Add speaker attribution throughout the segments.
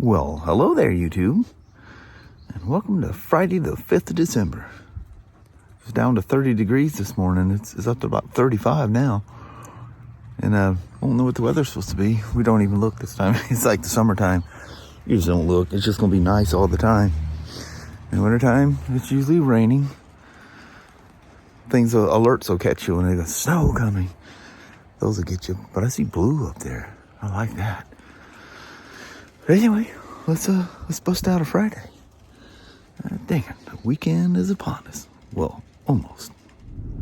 Speaker 1: Well, hello there, YouTube, and welcome to Friday the 5th of December. It's down to 30 degrees this morning. It's up to about 35 now. And I don't know what the weather's supposed to be. We don't even look this time. It's like the summertime. You just don't look. It's just going to be nice all the time. In wintertime, it's usually raining. Alerts will catch you when they go, snow coming. Those will get you. But I see blue up there. I like that. But anyway, let's bust out a Friday. Dang it, the weekend is upon us. Well, almost.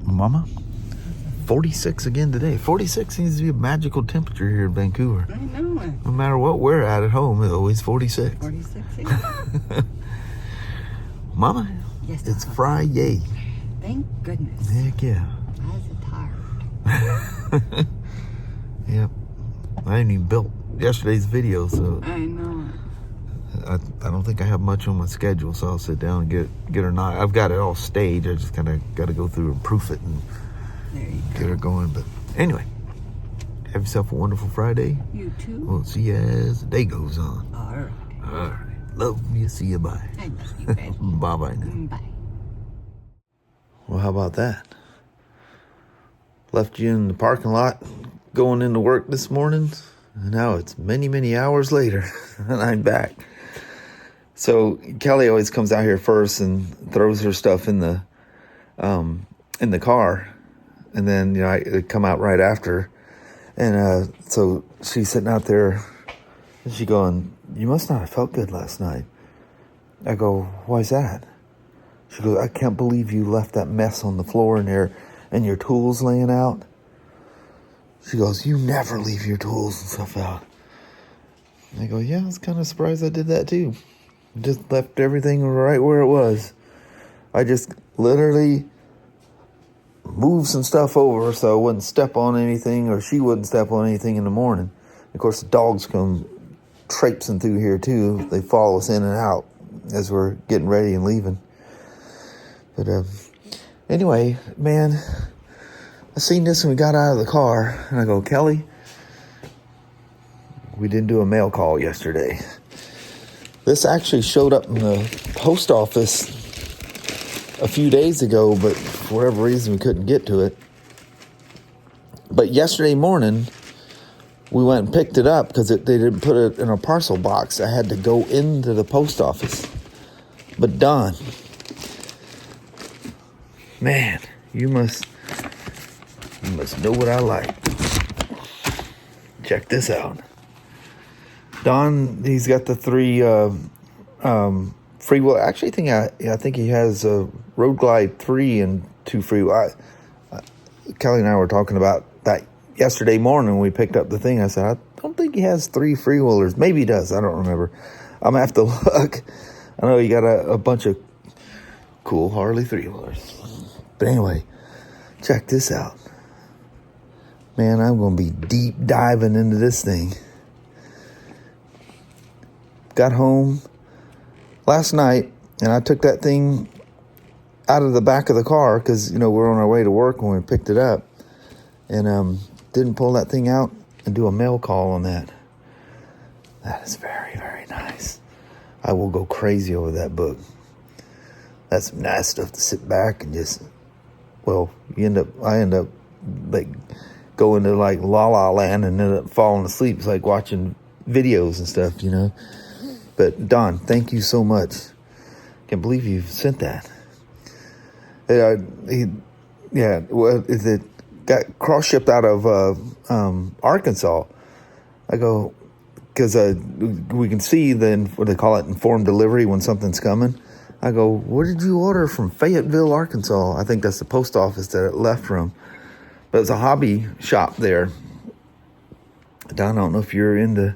Speaker 1: Mama, 46 again today. 46 seems to be a magical temperature here in Vancouver.
Speaker 2: I know it.
Speaker 1: No matter what we're at home, it's always 46.
Speaker 2: 46.
Speaker 1: Mama,
Speaker 2: Yes,
Speaker 1: it's
Speaker 2: Papa.
Speaker 1: Friday.
Speaker 2: Thank goodness.
Speaker 1: Heck yeah.
Speaker 2: I was tired.
Speaker 1: Yep. I ain't even built yesterday's video, so
Speaker 2: I know it.
Speaker 1: I don't think I have much on my schedule, so I'll sit down and get her not. I've got it all staged. I just kind of got to go through and proof it and
Speaker 2: There you
Speaker 1: get her going. But anyway, have yourself a wonderful Friday.
Speaker 2: You too.
Speaker 1: We'll see you as the day goes on.
Speaker 2: All right.
Speaker 1: All right. Love you. See you. Bye.
Speaker 2: I love you, baby.
Speaker 1: Bye-bye now.
Speaker 2: Bye.
Speaker 1: Well, how about that? Left you in the parking lot going into work this morning. And now it's many, many hours later, and I'm back. So Kelly always comes out here first and throws her stuff in the car, and then I come out right after. And so she's sitting out there, and she going, "You must not have felt good last night." I go, "Why's that?" She goes, "I can't believe you left that mess on the floor in there, and your tools laying out." She goes, "You never leave your tools and stuff out." And I go, "Yeah, I was kind of surprised I did that too. Just left everything right where it was. I just literally moved some stuff over so I wouldn't step on anything, or she wouldn't step on anything in the morning." Of course, the dogs come traipsing through here too. They follow us in and out as we're getting ready and leaving. But anyway, man, I seen this when we got out of the car, and I go, "Kelly, we didn't do a mail call yesterday." This actually showed up in the post office a few days ago, but for whatever reason we couldn't get to it. But yesterday morning, we went and picked it up because they didn't put it in a parcel box. I had to go into the post office. But Don, man, you must know what I like. Check this out. Don, he's got the 3 free will. Actually, I think he has a Road Glide 3 and 2 free will. Kelly and I were talking about that yesterday morning when we picked up the thing. I said, "I don't think he has 3 freewheelers. Maybe he does. I don't remember. I'm going to have to look." I know he got a bunch of cool Harley 3-wheelers. But anyway, check this out. Man, I'm going to be deep diving into this thing. Got home last night, and I took that thing out of the back of the car because, we're on our way to work when we picked it up. And didn't pull that thing out and do a mail call on that. That is very, very nice. I will go crazy over that book. That's some nice stuff to sit back and just, I end up like going to like La La Land and end up falling asleep. It's like watching videos and stuff, But Don, thank you so much. Can't believe you sent that. It got cross shipped out of Arkansas. I go, because we can see what they call it, informed delivery when something's coming. I go, "What did you order from Fayetteville, Arkansas?" I think that's the post office that it left from. But it's a hobby shop there. Don, I don't know if you're into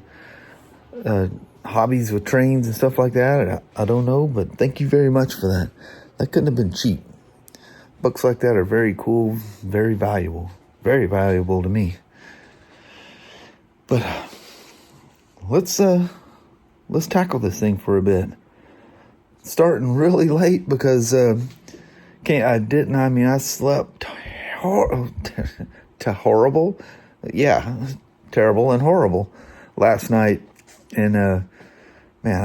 Speaker 1: hobbies with trains and stuff like that. I don't know, but thank you very much for that. That couldn't have been cheap. Books like that are very cool, very valuable to me. But let's tackle this thing for a bit. Starting really late because I slept horrible. Yeah, terrible and horrible last night. And man,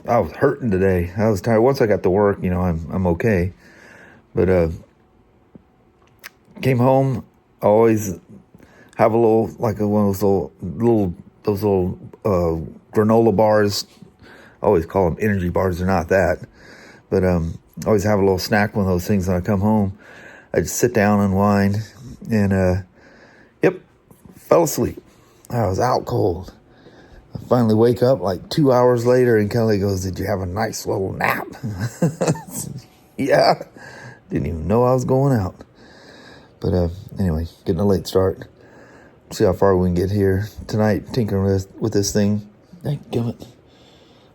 Speaker 1: I was hurting today. I was tired. Once I got to work, I'm okay. But came home, I always have a little, like one of those little granola bars. I always call them energy bars. They're not that. But I always have a little snack, one of those things when I come home. I just sit down, unwind, and fell asleep. I was out cold. I finally wake up like 2 hours later, and Kelly goes, "Did you have a nice little nap?" Yeah. Didn't even know I was going out. But anyway, getting a late start. See how far we can get here tonight. Tinkering with this thing. Dadgummit.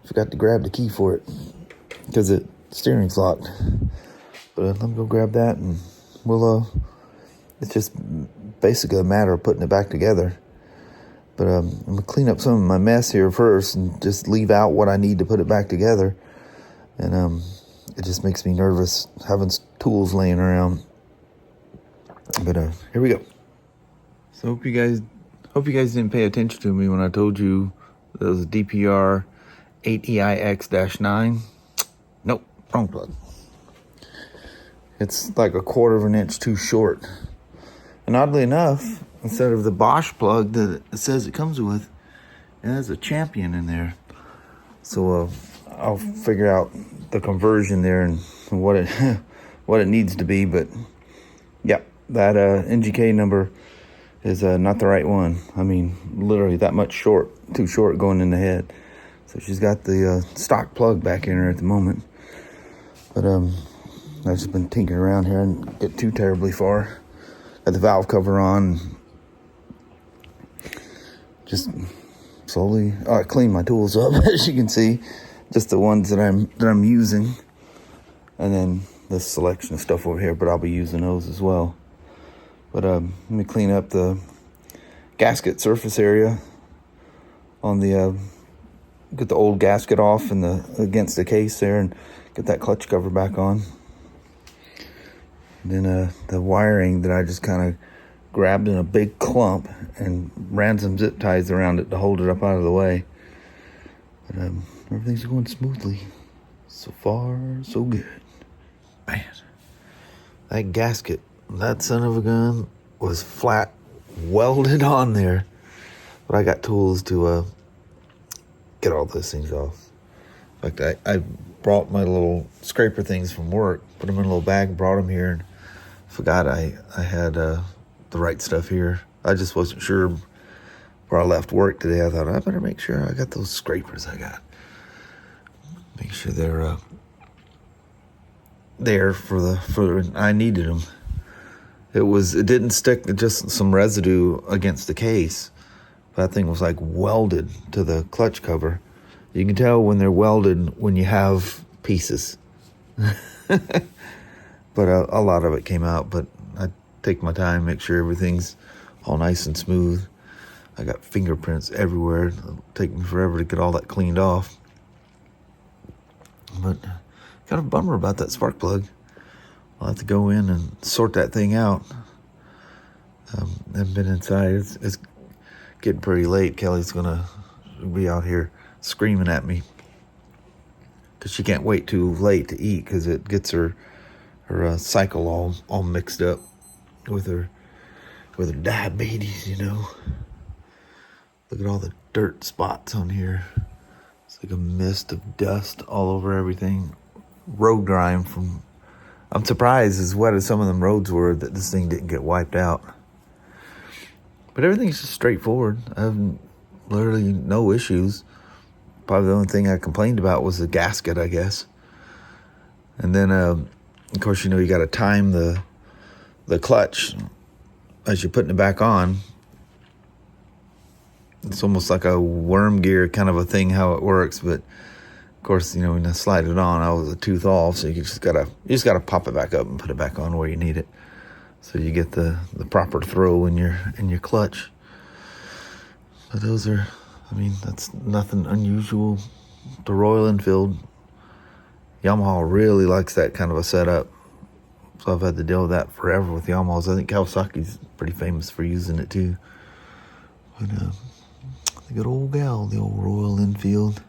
Speaker 1: Forgot to grab the key for it because the steering's locked. But let me go grab that, and it's just basically a matter of putting it back together. But I'm going to clean up some of my mess here first and just leave out what I need to put it back together. And it just makes me nervous having tools laying around. But here we go. So hope you guys didn't pay attention to me when I told you that was a DPR 8EIX-9. Nope, wrong plug. It's like a 1/4 inch too short. And oddly enough, instead of the Bosch plug that it says it comes with, it has a Champion in there. So I'll figure out the conversion there and what it needs to be. But yeah, that NGK number is not the right one. I mean, literally that much too short going in the head. So she's got the stock plug back in her at the moment. But I've just been tinkering around here and didn't get too terribly far. Got the valve cover on. Just slowly clean my tools up, as you can see. Just the ones that I'm using. And then this selection of stuff over here, but I'll be using those as well. But let me clean up the gasket surface area on the get the old gasket off and against the case there, and get that clutch cover back on. And then the wiring that I just kind of grabbed in a big clump and ran some zip ties around it to hold it up out of the way. But everything's going smoothly. So far, so good. Man, that gasket, that son of a gun, was flat welded on there. But I got tools to get all those things off. In fact, I brought my little scraper things from work, put them in a little bag, brought them here, and forgot I had the right stuff here. I just wasn't sure where I left work today. I thought I better make sure I got those scrapers I got. Make sure they're there for I needed them. It didn't stick, just some residue against the case. That thing was like welded to the clutch cover. You can tell when they're welded when you have pieces. But a lot of it came out, but I take my time, make sure everything's all nice and smooth. I got fingerprints everywhere. It'll take me forever to get all that cleaned off. But kind of a bummer about that spark plug. I'll have to go in and sort that thing out. I've been inside. It's getting pretty late. Kelly's gonna be out here screaming at me because she can't wait too late to eat, because it gets her cycle all mixed up with her diabetes, Look at all the dirt spots on here. It's like a mist of dust all over everything. Road grime from... I'm surprised, as wet as some of them roads were, that this thing didn't get wiped out. But everything's just straightforward. I have literally no issues. Probably the only thing I complained about was the gasket, I guess. And then, of course, you got to time the clutch as you're putting it back on. It's almost like a worm gear kind of a thing, how it works. But of course, when I slide it on, I was a tooth off, so you just gotta pop it back up and put it back on where you need it, so you get the proper throw in your clutch. But those are, that's nothing unusual. The Royal Enfield, Yamaha really likes that kind of a setup, so I've had to deal with that forever with Yamahas. I think Kawasaki's pretty famous for using it too. But the good old gal, the old Royal Enfield.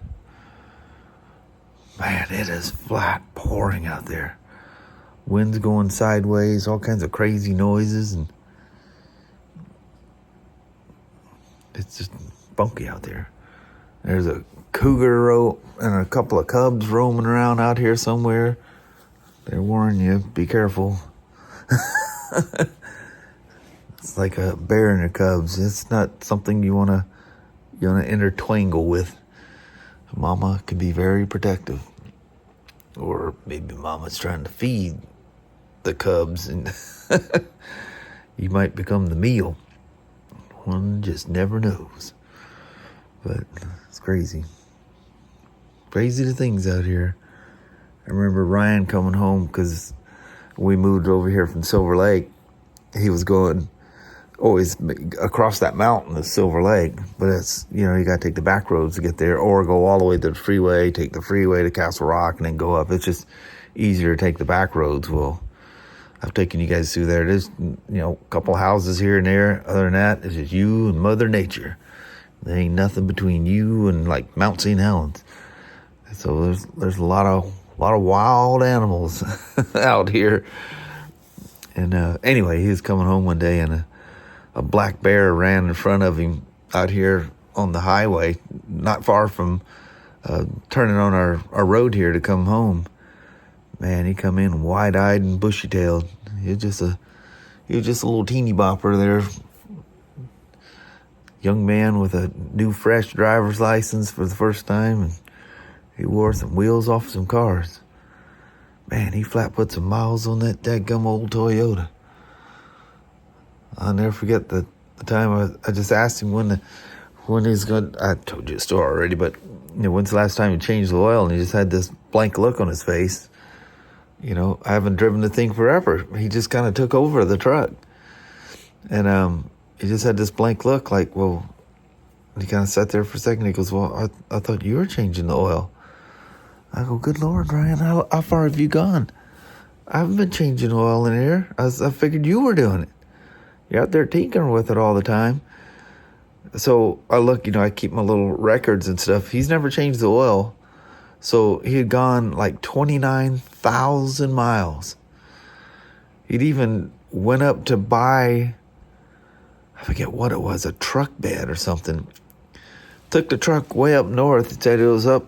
Speaker 1: Man, it is flat pouring out there. Wind's going sideways, all kinds of crazy noises, and it's just funky out there. There's a cougar and a couple of cubs roaming around out here somewhere. They're warning you, be careful. It's like a bear and a cubs. It's not something you wanna intertwingle with. Mama can be very protective. Or maybe mama's trying to feed the cubs and you might become the meal. One just never knows. But it's crazy. Crazy the things out here. I remember Ryan coming home because we moved over here from Silver Lake. He was going always across that mountain, the Silver Lake. But it's, you got to take the back roads to get there or go all the way to the freeway, take the freeway to Castle Rock and then go up. It's just easier to take the back roads. Well, I've taken you guys through there. There's, a couple houses here and there. Other than that, it's just you and Mother Nature. There ain't nothing between you and like Mount St. Helens. So there's a lot of wild animals out here. And anyway, he was coming home one day and a black bear ran in front of him out here on the highway, not far from turning on our road here to come home. Man, he come in wide-eyed and bushy-tailed. He was just a little teeny bopper there. Young man with a new fresh driver's license for the first time, and he wore some wheels off some cars. Man, he flat put some miles on that dadgum old Toyota. I'll never forget the time I just asked him when he's going. I told you the story already, but when's the last time he changed the oil? And he just had this blank look on his face. I haven't driven the thing forever. He just kind of took over the truck, and he just had this blank look, like, well. He kind of sat there for a second. He goes, "Well, I thought you were changing the oil." I go, "Good Lord, Ryan, how far have you gone? I haven't been changing oil in here. I figured you were doing it. You're out there tinkering with it all the time." So I look, I keep my little records and stuff. He's never changed the oil. So he had gone like 29,000 miles. He'd even went up to buy, I forget what it was, a truck bed or something. Took the truck way up north. It said it was up,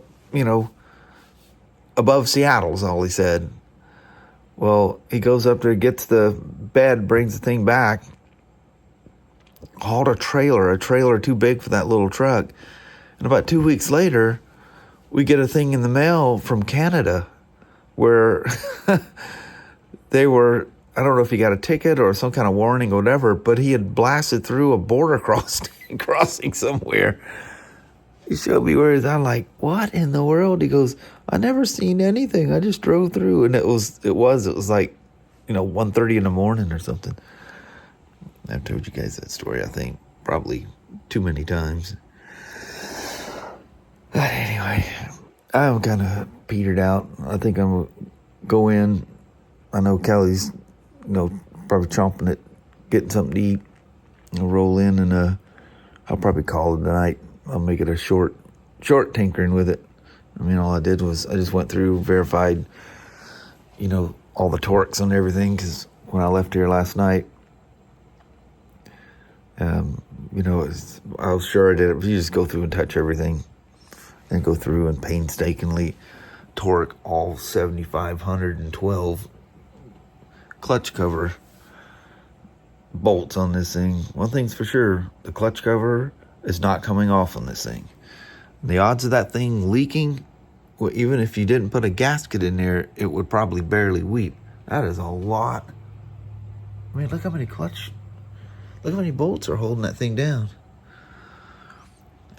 Speaker 1: above Seattle is all he said. Well, he goes up there, gets the bed, brings the thing back, hauled a trailer too big for that little truck. And about 2 weeks later, we get a thing in the mail from Canada where they were, I don't know if he got a ticket or some kind of warning or whatever, but he had blasted through a border crossing somewhere. He showed me where he's. I'm like, what in the world? He goes, I never seen anything. I just drove through, and it was like, 1:30 in the morning or something. I've told you guys that story, I think, probably too many times. But anyway, I'm kind of petered out. I think I'm gonna go in. I know Kelly's, probably chomping it, getting something to eat. I'll roll in and I'll probably call it a night. I'll make it a short tinkering with it. I mean, all I did was I just went through, verified, all the torques on everything, because when I left here last night, I was sure I did it. But you just go through and touch everything, and go through and painstakingly torque all 7,512 clutch cover bolts on this thing. One thing's for sure, the clutch cover is not coming off on this thing. The odds of that thing leaking, well, even if you didn't put a gasket in there, it would probably barely weep. That is a lot. I mean, look how many bolts are holding that thing down.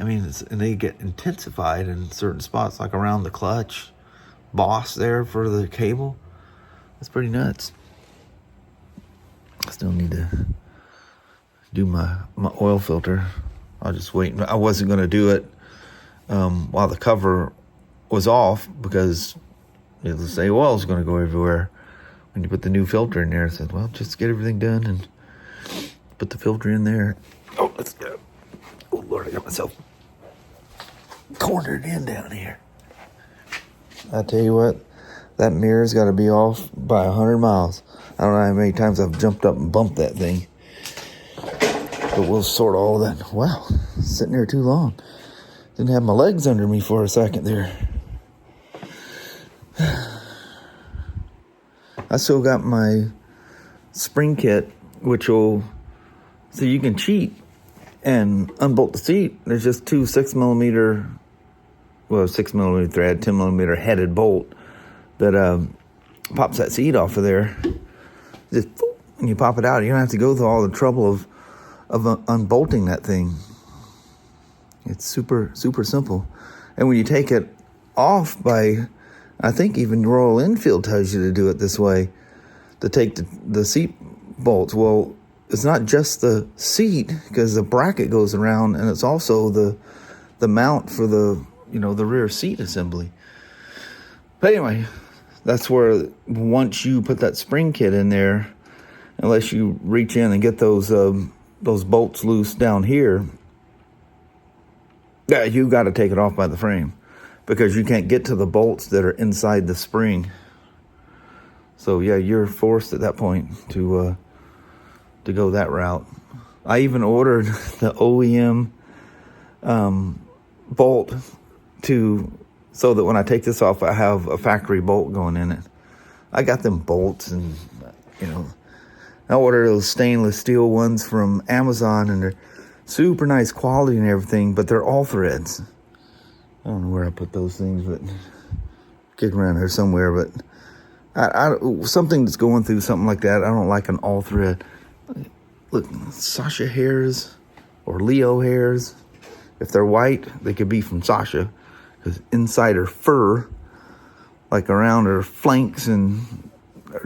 Speaker 1: I mean, and they get intensified in certain spots, like around the clutch boss there for the cable. That's pretty nuts. I still need to do my oil filter. I'll just wait. I wasn't going to do it while the cover was off, because it'll say oil's going to go everywhere when you put the new filter in there. I said, well, just get everything done and put the filter in there. Oh, let's go. Oh, Lord, I got myself cornered in down here. I tell you what, that mirror's got to be off by 100 miles. I don't know how many times I've jumped up and bumped that thing. But we'll sort all of that. Wow, sitting there too long. Didn't have my legs under me for a second there. I still got my spring kit, which will, so you can cheat and unbolt the seat. There's just two 6mm thread, 10mm headed bolt that pops that seat off of there. Just and you pop it out. You don't have to go through all the trouble of unbolting that thing. It's super simple. And when you take it off by, I think even Royal Enfield tells you to do it this way, to take the seat bolts. Well, it's not just the seat, because the bracket goes around, and it's also the mount for the rear seat assembly. But anyway, that's where once you put that spring kit in there, unless you reach in and get those bolts loose down here, yeah, you got to take it off by the frame, because you can't get to the bolts that are inside the spring. So yeah, you're forced at that point to go that route. I even ordered the OEM bolt so that when I take this off, I have a factory bolt going in it. I got them bolts, and I ordered those stainless steel ones from Amazon, and they're super nice quality and everything, but they're all threads. I don't know where I put those things, but kicking around here somewhere. But something that's going through something like that, I don't like an all thread. Look, Sasha hairs or Leo hairs, if they're white, they could be from Sasha, because inside her fur, like around her flanks and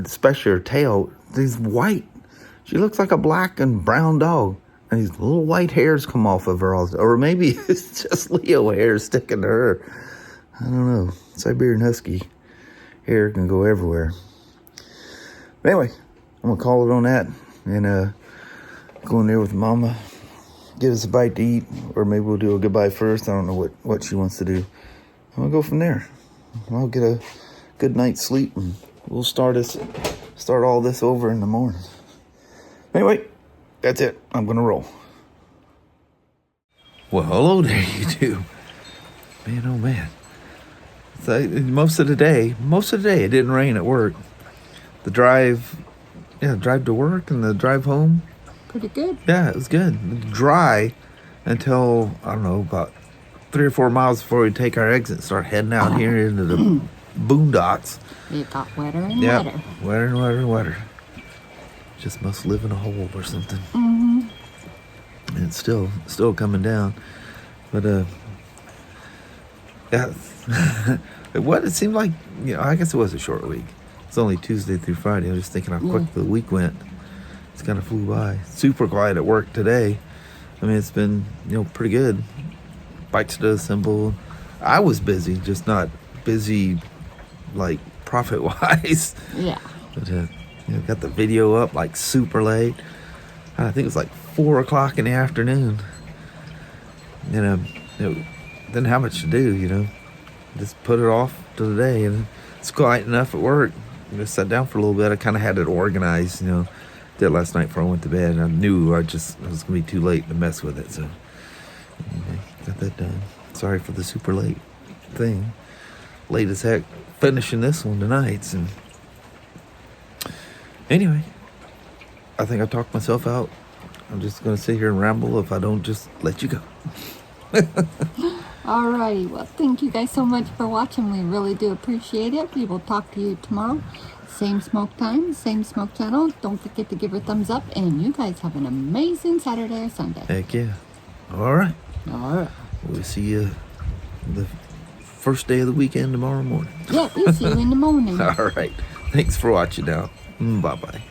Speaker 1: especially her tail, these white. She looks like a black and brown dog, and these little white hairs come off of her all the time. Or maybe it's just Leo hairs sticking to her. I don't know. Siberian Husky hair can go everywhere. But anyway, I'm gonna call it on that, and go in there with Mama, get us a bite to eat, or maybe we'll do a goodbye first. I don't know what she wants to do. I'm gonna go from there. I'll get a good night's sleep, and we'll start all this over in the morning. Anyway, that's it. I'm gonna roll. Well, hello there, YouTube. Man, oh man. So most of the day, it didn't rain at work. The drive to work and the drive home,
Speaker 2: Pretty good.
Speaker 1: yeah, it was good. Dry until, I don't know, about 3 or 4 miles before we take our exit and start heading out here into the boondocks.
Speaker 2: It got wetter and
Speaker 1: Yep,
Speaker 2: wetter.
Speaker 1: wetter and wetter and wetter. Just must live in a hole or something.
Speaker 2: Mm-hmm.
Speaker 1: And it's still coming down. But yeah. It seemed like, I guess it was a short week. It's only Tuesday through Friday. I was just thinking how quick the week went. It's kind of flew by. Super quiet at work today. I mean, it's been, pretty good. Bikes to assemble. I was busy, just not busy, like, profit-wise.
Speaker 2: Yeah.
Speaker 1: But, got the video up, like, super late. I think it was like 4 o'clock in the afternoon. Didn't have much to do, Just put it off to the day, and it's quiet enough at work. Just sat down for a little bit. I kind of had it organized, Did it last night before I went to bed, and I knew it was going to be too late to mess with it, so anyway, got that done. Sorry for the super late thing. Late as heck finishing this one tonight, so anyway, I think I talked myself out. I'm just going to sit here and ramble if I don't just let you go.
Speaker 2: Alrighty, well, thank you guys so much for watching. We really do appreciate it. We will talk to you tomorrow. Same smoke time, same smoke channel. Don't forget to give her a thumbs up, and you guys have an amazing Saturday or Sunday.
Speaker 1: Heck yeah. All right. We'll see you the first day of the weekend tomorrow morning.
Speaker 2: Yeah, we'll see you in the morning.
Speaker 1: All right. Thanks for watching now. Bye-bye.